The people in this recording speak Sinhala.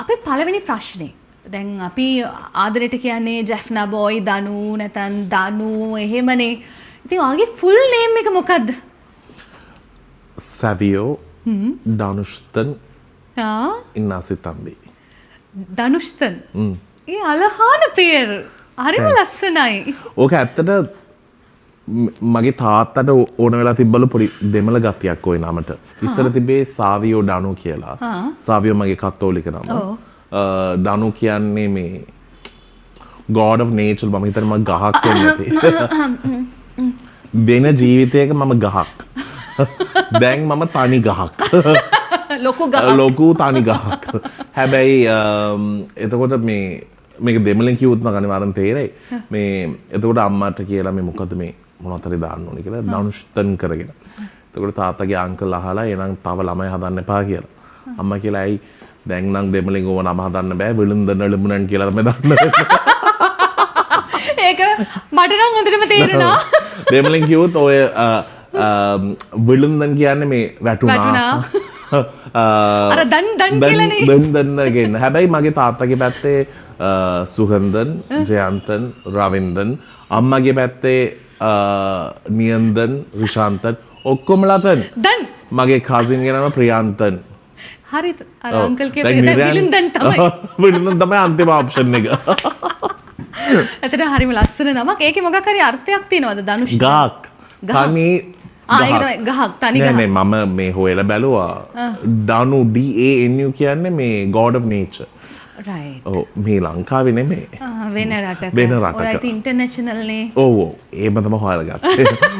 අපේ පළවෙනි ප්‍රශ්නේ. දැන් අපි ආදරයට කියන්නේ ජැෆ්නා බොයි දනු නැතන් දනු එහෙමනේ. ඉතින් ඔයාගේ ෆුල් නේම් එක මොකද්ද? Savio Danushtan Innasi Thambi. Danushtan. ඒ අලහාන පෙර. හරිම ලස්සනයි. ඕක ඇත්තට මගේ තාත්තට ඕන වෙලා තිබ්බලු පොඩි දෙමළ ගතියක් ওই නමට. ඉස්සර තිබේ සාවියෝ ඩනු කියලා. සාවියෝ මගේ කතෝලික නම. ඩනු කියන්නේ මේ God of Nature මම හිතන්නේ මම ගහක් වෙන්න ඇති. වෙන ජීවිතයක මම ගහක්. දැන් මම තනි ගහක්. ලොකු තනි ගහක්. හැබැයි එතකොට මේක දෙමළෙන් කිව්වොත් මම අනිවාර්යෙන් තේරෙයි. මේ එතකොට අම්මාට කියලා මේ මොකද මේ මොනවද හරි දාන්න ඕනේ කියලා ඩනුෂ්තන් කරගෙන. එතකොට තාත්තගේ අංකල් අහලා එනං තව ළමයි හදන්න එපා කියලා. අම්මා කියලා ඇයි දැන් නම් දෙමළෙන් ඕව නම හදන්න බෑ විලුන්දන ලැබුණන් කියලා තමයි දාන්න. ඒක මට නම් හොඳටම තේරුණා. දෙමළෙන් කිව්වොත් ඔය විලුන්දන් කියන්නේ මේ වැටුණා. අර දන් කියලානේ. දන් කියන. හැබැයි මගේ තාත්තගේ පැත්තේ සුහන්දන්, ජයන්තන්, රවින්දන්, අම්මගේ පැත්තේ නියන්දන්, රිෂාන්තන් ඔක්කොමලතන්. දන් මගේ කසින්ගේ නම ප්‍රියන්තන්. හරිද? අර අංකල් කියපේ විලුන්දන් තමයි. විලුන්දන් තමයි අන්තිම ඔප්ෂන් එක. එතන හරිම ලස්සන නමක්. ඒකේ මොකක් හරි අර්ථයක් තියෙනවද? ධනුෂ්. ගහක්. තනි ගහක් තනි ගහක්. නෑ මම මේ හොයලා බැලුවා. දනු DANU කියන්නේ මේ God of Nature. right. ඔව් මේ ලංකාවේ නෙමෙයි. වෙන රටක. වෙන රටක. ඔය ඉතින් ඉන්ටර්නැෂනල් නේ. ඔව් ඔව්. ඒම තමයි හොයලා ගත්තේ.